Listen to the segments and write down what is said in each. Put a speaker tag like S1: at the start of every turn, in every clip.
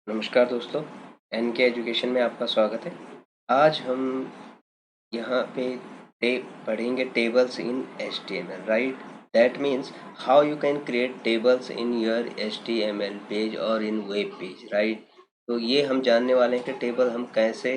S1: नमस्कार दोस्तों, एन के एजुकेशन में आपका स्वागत है। आज हम यहाँ पे पढ़ेंगे tables in HTML, right? That means how you can create tables in your HTML page और इन वेब पेज, राइट? तो ये हम जानने वाले हैं कि टेबल हम कैसे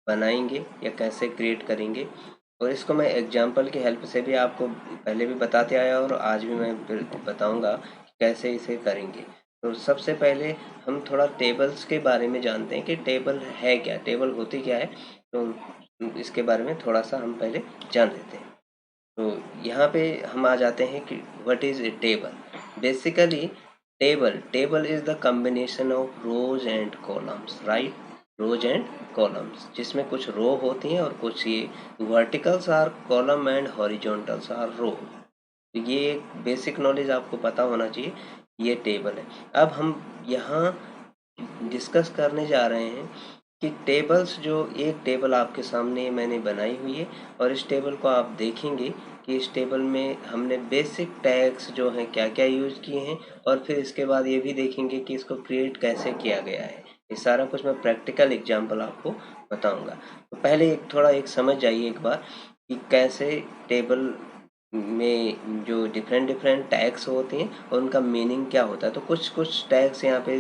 S1: बनाएंगे या कैसे क्रिएट करेंगे, और इसको मैं एग्जाम्पल की हेल्प से भी आपको पहले भी बताते आया और आज भी मैं बताऊँगा कि कैसे इसे करेंगे। तो सबसे पहले हम थोड़ा टेबल्स के बारे में जानते हैं कि टेबल है क्या, टेबल होती क्या है। तो इसके बारे में थोड़ा सा हम पहले जान लेते हैं। तो यहाँ पे हम आ जाते हैं कि what is a table. Basically table is the combination of rows and columns, right? Rows and columns, जिसमें कुछ रो होती हैं और कुछ ये verticals are column and horizontals are row. तो ये एक बेसिक नॉलेज आपको पता होना चाहिए। ये टेबल है। अब हम यहाँ डिस्कस करने जा रहे हैं कि टेबल्स, जो एक टेबल आपके सामने मैंने बनाई हुई है और इस टेबल को आप देखेंगे कि इस टेबल में हमने बेसिक टैग्स जो हैं क्या क्या यूज किए हैं, और फिर इसके बाद ये भी देखेंगे कि इसको क्रिएट कैसे किया गया है। ये सारा कुछ मैं प्रैक्टिकल एग्जांपल आपको बताऊंगा। तो पहले थोड़ा समझ जाइए एक बार कि कैसे टेबल में जो डिफरेंट डिफरेंट टैग्स होते हैं और उनका मीनिंग क्या होता है। तो कुछ कुछ टैग्स यहाँ पे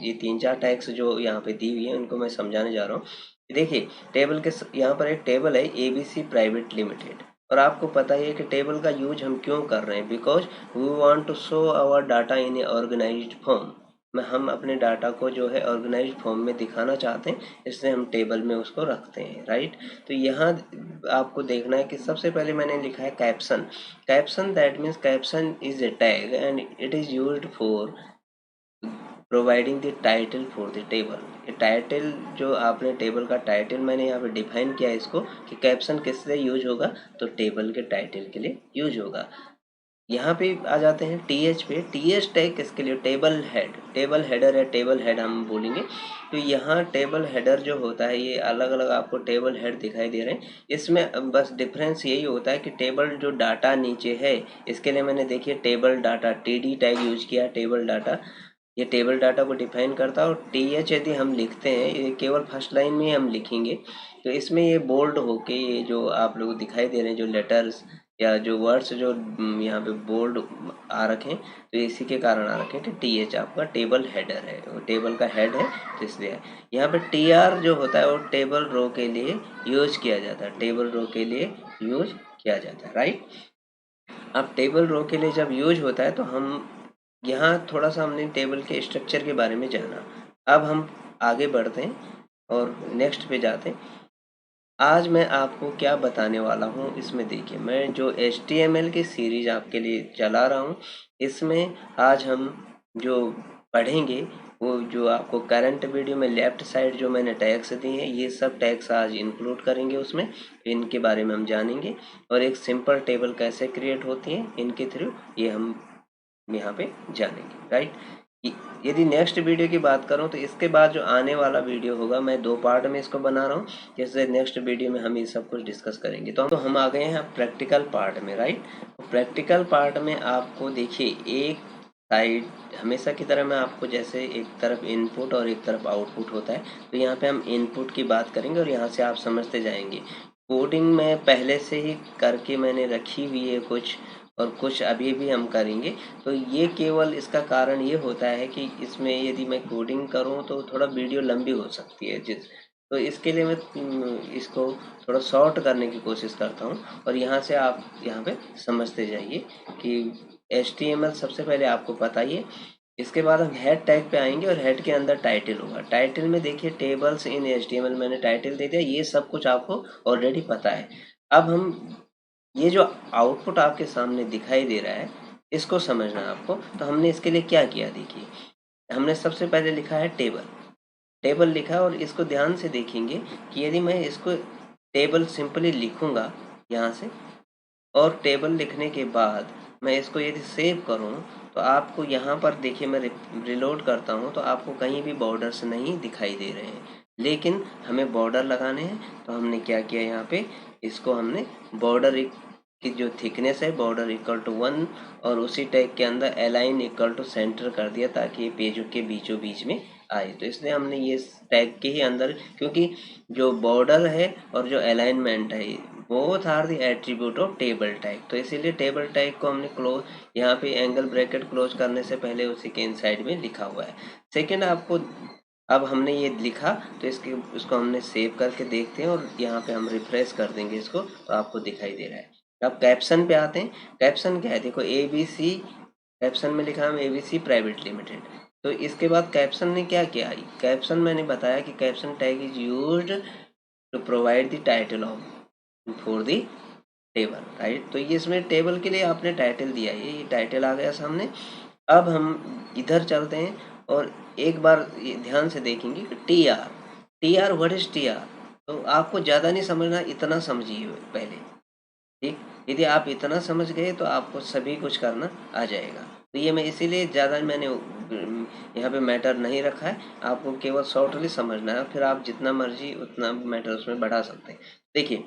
S1: ये 3-4 टैग्स जो यहाँ पे दी हुई है उनको मैं समझाने जा रहा हूँ। देखिए, टेबल के यहाँ पर एक टेबल है ABC प्राइवेट लिमिटेड, और आपको पता ही है कि टेबल का यूज हम क्यों कर रहे हैं। Because we want to show our data in a organised form. में हम अपने डाटा को जो है ऑर्गेनाइज्ड फॉर्म में दिखाना चाहते हैं, इसलिए हम टेबल में उसको रखते हैं, राइट? तो यहाँ आपको देखना है कि सबसे पहले मैंने लिखा है caption. Caption, that means caption is a tag and it is used for providing the title for the table. ये टाइटल, जो आपने टेबल का टाइटल मैंने यहाँ पे डिफाइन किया है इसको कि कैप्शन किस लिए यूज होगा, तो टेबल के टाइटल के लिए यूज होगा। यहाँ पे आ जाते हैं TH पे। TH टैग किसके लिए? टेबल हेड, टेबल हेडर है, टेबल हेड हम बोलेंगे। तो यहाँ टेबल हेडर जो होता है, ये अलग अलग आपको टेबल हेड दिखाई दे रहे हैं। इसमें बस डिफरेंस यही होता है कि टेबल जो डाटा नीचे है, इसके लिए मैंने देखिए table data TD tag use किया। टेबल डाटा, ये टेबल डाटा को डिफाइन करता है। और TH यदि हम लिखते हैं, ये केवल फर्स्ट लाइन में ही हम लिखेंगे, तो इसमें ये बोल्ड होके ये जो आप लोग दिखाई दे रहे हैं, जो लेटर्स या जो वर्ड्स जो यहाँ पे बोल्ड आ रखे हैं, तो इसी के कारण आ रखे हैं कि TH आपका टेबल हेडर है, वो टेबल का हेड है, तो इसलिए है। यहाँ पे TR जो होता है वो टेबल रो के लिए यूज किया जाता है, टेबल रो के लिए यूज किया जाता है, राइट? अब टेबल रो के लिए जब यूज होता है तो हम यहाँ थोड़ा सा हमने टेबल के स्ट्रक्चर के बारे में जाना। अब हम आगे बढ़ते हैं और नेक्स्ट पे जाते हैं। आज मैं आपको क्या बताने वाला हूँ इसमें देखिए, मैं जो HTML की सीरीज आपके लिए चला रहा हूँ, इसमें आज हम जो पढ़ेंगे वो जो आपको करंट वीडियो में लेफ्ट साइड जो मैंने टैग्स दिए हैं, ये सब टैग्स आज इंक्लूड करेंगे उसमें। इनके बारे में हम जानेंगे और एक सिंपल टेबल कैसे क्रिएट होती है इनके थ्रू, ये हम यहाँ पे जानेंगे, राइट? यदि नेक्स्ट वीडियो की बात करूँ तो इसके बाद जो आने वाला वीडियो होगा, मैं 2 पार्ट में इसको बना रहा हूँ, जैसे नेक्स्ट वीडियो में हम ये सब कुछ डिस्कस करेंगे। तो हम आ गए हैं प्रैक्टिकल पार्ट में, राइट? प्रैक्टिकल पार्ट में आपको देखिए, एक साइड हमेशा की तरह मैं आपको, जैसे एक तरफ इनपुट और एक तरफ आउटपुट होता है, तो यहाँ पे हम इनपुट की बात करेंगे और यहाँ से आप समझते जाएंगे। कोडिंग में पहले से ही करके मैंने रखी हुई है कुछ, और कुछ अभी भी हम करेंगे। तो ये केवल इसका कारण ये होता है कि इसमें यदि मैं कोडिंग करूँ तो थोड़ा वीडियो लंबी हो सकती है, तो इसके लिए मैं इसको थोड़ा शॉर्ट करने की कोशिश करता हूँ, और यहाँ से आप यहाँ पे समझते जाइए कि HTML सबसे पहले आपको पता ही है। इसके बाद हम हेड टैग पे आएंगे और हेड के अंदर टाइटल होगा। टाइटल में देखिए टेबल्स इन HTML मैंने टाइटल दे दिया, ये सब कुछ आपको ऑलरेडी पता है। अब हम ये जो आउटपुट आपके सामने दिखाई दे रहा है, इसको समझना है आपको। तो हमने इसके लिए क्या किया, देखिए हमने सबसे पहले लिखा है टेबल। टेबल लिखा और इसको ध्यान से देखेंगे कि यदि मैं इसको टेबल सिंपली लिखूंगा यहाँ से, और टेबल लिखने के बाद मैं इसको यदि सेव करूँ, तो आपको यहाँ पर देखिए, मैं रिलोड करता हूँ तो आपको कहीं भी बॉर्डर्स नहीं दिखाई दे रहे हैं, लेकिन हमें बॉर्डर लगाने हैं। तो हमने क्या किया, यहाँ पे इसको हमने बॉर्डर की जो थिकनेस है, बॉर्डर इक्वल टू 1, और उसी टैग के अंदर अलाइन इक्वल टू सेंटर कर दिया, ताकि ये पेजों के बीचों बीच में आई, तो इसलिए हमने ये टैग के ही अंदर, क्योंकि जो बॉर्डर है और जो अलाइनमेंट है both are the attribute of table tag, तो इसीलिए टेबल टैग को हमने क्लोज, यहाँ पे एंगल ब्रैकेट क्लोज करने से पहले उसी के इनसाइड में लिखा हुआ है। सेकेंड आपको, अब हमने ये लिखा तो उसको हमने सेव करके देखते हैं और यहाँ पे हम रिफ्रेश कर देंगे इसको, तो आपको दिखाई दे रहा है। अब कैप्शन पे आते हैं। कैप्शन क्या है, देखो ABC, कैप्शन में लिखा है ABC प्राइवेट लिमिटेड। तो इसके बाद कैप्शन ने क्या किया, कैप्शन मैंने बताया कि caption tag is used to provide the title of for the table, right. तो ये इसमें टेबल के लिए आपने टाइटल दिया है, ये टाइटल आ गया सामने। अब हम इधर चलते हैं और एक बार ध्यान से देखेंगे कि T R what is T R. तो आपको ज़्यादा नहीं समझना, इतना समझिए पहले, ठीक। यदि आप इतना समझ गए तो आपको सभी कुछ करना आ जाएगा। तो ये मैं इसीलिए ज़्यादा मैंने यहाँ पे मैटर नहीं रखा है, आपको केवल शॉर्टली समझना है, फिर आप जितना मर्जी उतना मैटर उसमें बढ़ा सकते हैं। देखिए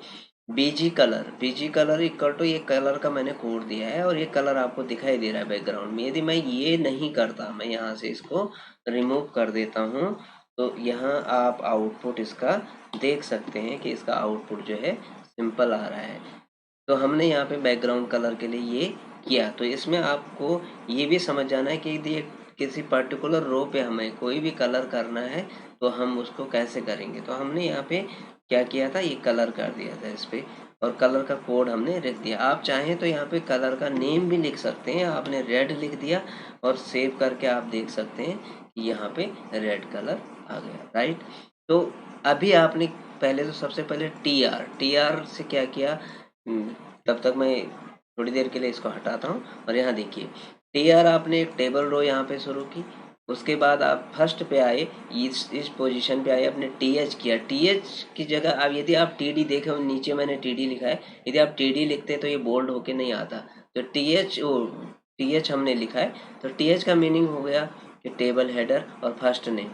S1: बीजी कलर इक्वल टू, ये कलर का मैंने कोड दिया है और ये कलर आपको दिखाई दे रहा है बैकग्राउंड में। यदि मैं ये नहीं करता, मैं यहाँ से इसको रिमूव कर देता हूँ, तो यहाँ आप आउटपुट इसका देख सकते हैं कि इसका आउटपुट जो है सिंपल आ रहा है। तो हमने यहाँ पे बैकग्राउंड कलर के लिए ये किया। तो इसमें आपको ये भी समझ जाना है कि यदि किसी पर्टिकुलर रो पे हमें कोई भी कलर करना है तो हम उसको कैसे करेंगे। तो हमने यहाँ पे क्या किया था, ये कलर कर दिया था इस पे, और कलर का कोड हमने लिख दिया। आप चाहें तो यहाँ पे कलर का नेम भी लिख सकते हैं, आपने रेड लिख दिया और सेव करके आप देख सकते हैं कि यहाँ पे रेड कलर आ गया, राइट। तो अभी आपने पहले, तो सबसे पहले टी आर से क्या किया, तब तक मैं थोड़ी देर के लिए इसको हटाता हूँ। और यहाँ देखिए टी आर, आपने एक टेबल रो यहाँ पे शुरू की, उसके बाद आप फर्स्ट पे आए, इस पोजीशन पे आए, आपने टी एच किया। टी एच की जगह अब यदि आप टी डी देखें, नीचे मैंने टी डी लिखा है, यदि आप टी डी लिखते तो ये बोल्ड होके नहीं आता। तो टी एच हमने लिखा है, तो टी एच का मीनिंग हो गया कि टेबल हेडर और फर्स्ट नेम,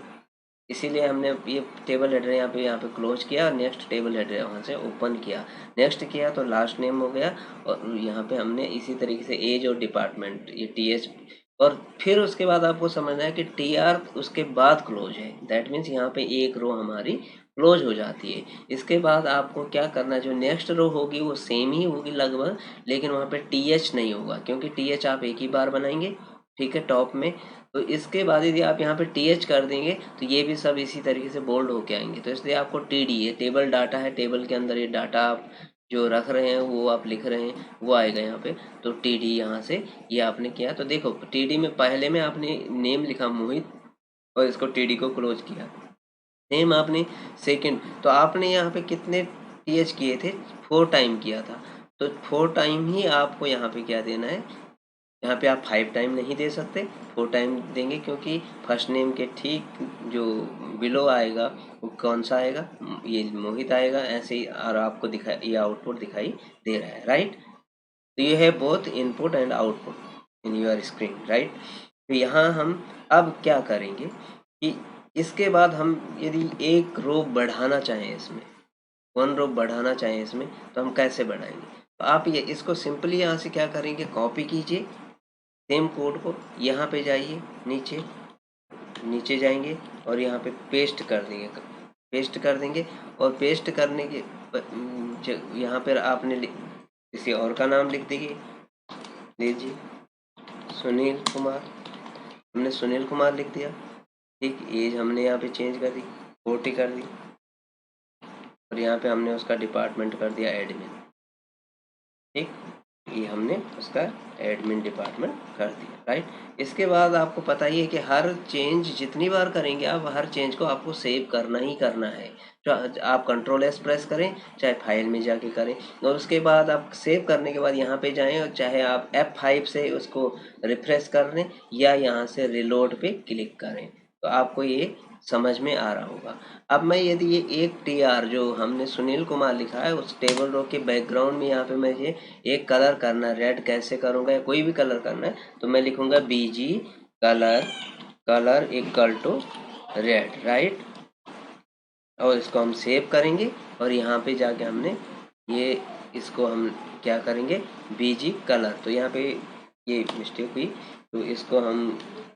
S1: इसीलिए हमने ये टेबल हेडर यहाँ पे क्लोज किया और नेक्स्ट टेबल हेडर वहाँ से ओपन किया। नेक्स्ट किया तो लास्ट नेम हो गया, और यहाँ पे हमने इसी तरीके से एज और डिपार्टमेंट, ये टी एच, और फिर उसके बाद आपको समझना है कि टी आर उसके बाद क्लोज है, दैट मीन्स यहाँ पे एक रो हमारी क्लोज हो जाती है। इसके बाद आपको क्या करना है, जो नेक्स्ट रो होगी वो सेम ही होगी लगभग, लेकिन वहाँ पे टी एच नहीं होगा, क्योंकि टी एच आप एक ही बार बनाएंगे, ठीक है, टॉप में। तो इसके बाद यदि आप यहाँ पे टी एच कर देंगे तो ये भी सब इसी तरीके से बोल्ड होके आएंगे। तो इसलिए आपको टी डी, ये टेबल डाटा है, टेबल के अंदर ये डाटा आप जो रख रहे हैं, वो आप लिख रहे हैं, वो आएगा यहाँ पे। तो टी डी यहाँ से ये आपने किया, तो देखो टी डी में पहले में आपने नेम लिखा मोहित, और इसको टी डी को क्लोज किया। सेम आपने सेकंड, तो आपने यहाँ पे कितने टी एच किए थे, 4 टाइम किया था, तो 4 टाइम ही आपको यहाँ पे क्या देना है, यहाँ पे आप 5 टाइम नहीं दे सकते, 4 टाइम देंगे, क्योंकि फर्स्ट नेम के ठीक जो बिलो आएगा वो कौन सा आएगा, ये मोहित आएगा, ऐसे ही। और आपको दिखा, ये आउटपुट दिखाई दे रहा है, राइट। तो ये है both input and output in your screen, right. तो यहाँ हम अब क्या करेंगे कि इसके बाद हम यदि एक रो बढ़ाना चाहें इसमें, 1 रो बढ़ाना चाहें इसमें, तो हम कैसे बढ़ाएंगे। तो आप ये इसको सिंपली यहाँ से क्या करेंगे, कॉपी कीजिए सेम कोड को, यहाँ पे जाइए, नीचे नीचे जाएंगे और यहाँ पे पेस्ट कर देंगे, और पेस्ट करने के यहाँ पर आपने किसी और का नाम लिख दीजिए, लीजिए सुनील कुमार, हमने सुनील कुमार लिख दिया, ठीक। एज हमने यहाँ पे चेंज कर दी, 40 कर दी, और यहाँ पे हमने उसका डिपार्टमेंट कर दिया एडमिन, ठीक। ये हमने उसका एडमिन डिपार्टमेंट कर दिया, राइट। इसके बाद आपको पता ही है कि हर चेंज जितनी बार करेंगे आप, हर चेंज को आपको सेव करना ही करना है। जो आप कंट्रोल एस प्रेस करें, चाहे फाइल में जाके करें, और उसके बाद आप सेव करने के बाद यहाँ पे जाएं, और चाहे आप F5 से उसको रिफ्रेश कर लें या यहाँ से रिलोड पे क्लिक करें, तो आपको ये समझ में आ रहा होगा। अब मैं यदि ये एक टी आर जो हमने सुनील कुमार लिखा है, उस टेबल रो के बैकग्राउंड में यहाँ पे मैं ये एक कलर करना है, रेड कैसे करूँगा, या कोई भी कलर करना है, तो मैं लिखूँगा BG colour equal to red, right. और इसको हम सेव करेंगे, और यहाँ पे जाके हमने ये इसको हम क्या करेंगे, BG कलर, तो यहाँ पे ये मिस्टेक हुई, तो इसको हम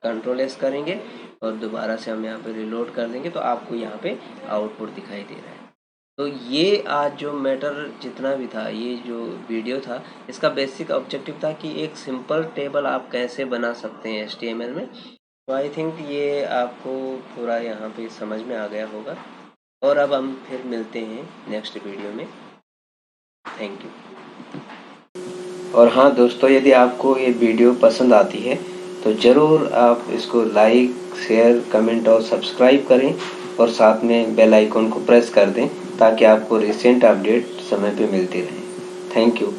S1: कंट्रोल एस करेंगे और दोबारा से हम यहाँ पे रिलोड कर देंगे तो आपको यहाँ पे आउटपुट दिखाई दे रहा है। तो ये आज जो मैटर जितना भी था, ये जो वीडियो था, इसका बेसिक ऑब्जेक्टिव था कि एक सिंपल टेबल आप कैसे बना सकते हैं HTML में। तो आई थिंक ये आपको पूरा यहाँ पे समझ में आ गया होगा। और अब हम फिर मिलते हैं नेक्स्ट वीडियो में। Thank you. और हाँ दोस्तों, यदि आपको ये वीडियो पसंद आती है तो ज़रूर आप इसको लाइक, शेयर, कमेंट और सब्सक्राइब करें और साथ में बेल आइकन को प्रेस कर दें ताकि आपको रिसेंट अपडेट समय पे मिलती रहे। Thank you.